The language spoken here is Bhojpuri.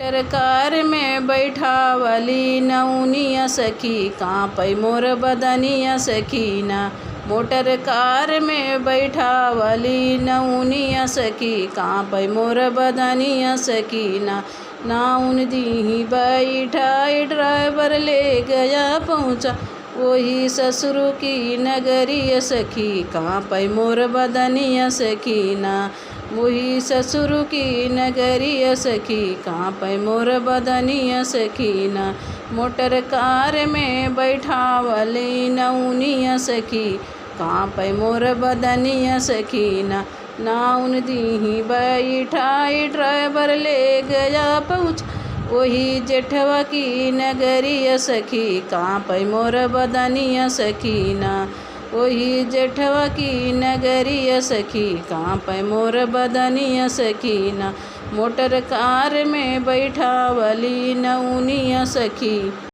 मोटर में बैठावली नौनिया सखी, काँपै मोर बदनिया सखीना। मोटर कार में बैठावली नौनिया सखी, काँपै मोर बदनिया सखीना। नाउन दीही बैठाई ड्राइवर ले गया पहुँचा, वही ससुर की नगरिया सखी, काँपै मोर बदनिया सखीना। वही ससुर की नगरिया सखी, काँपै मोर बदनिया सखीना। मोटर कार में बैठावली नौनिया सखी, काँपै मोर बदनिया सखीना। नाउन दीही बैठाई ड्राइवर ले गया पहुँच, वही जेठवा की नगरिया सखी, काँपै मोर बदनिया सखीना। वही जेठवा की नगरिया सखी, काँपै मोर बदनिया सखीना। मोटर कार में बैठावली नौनिया सखी।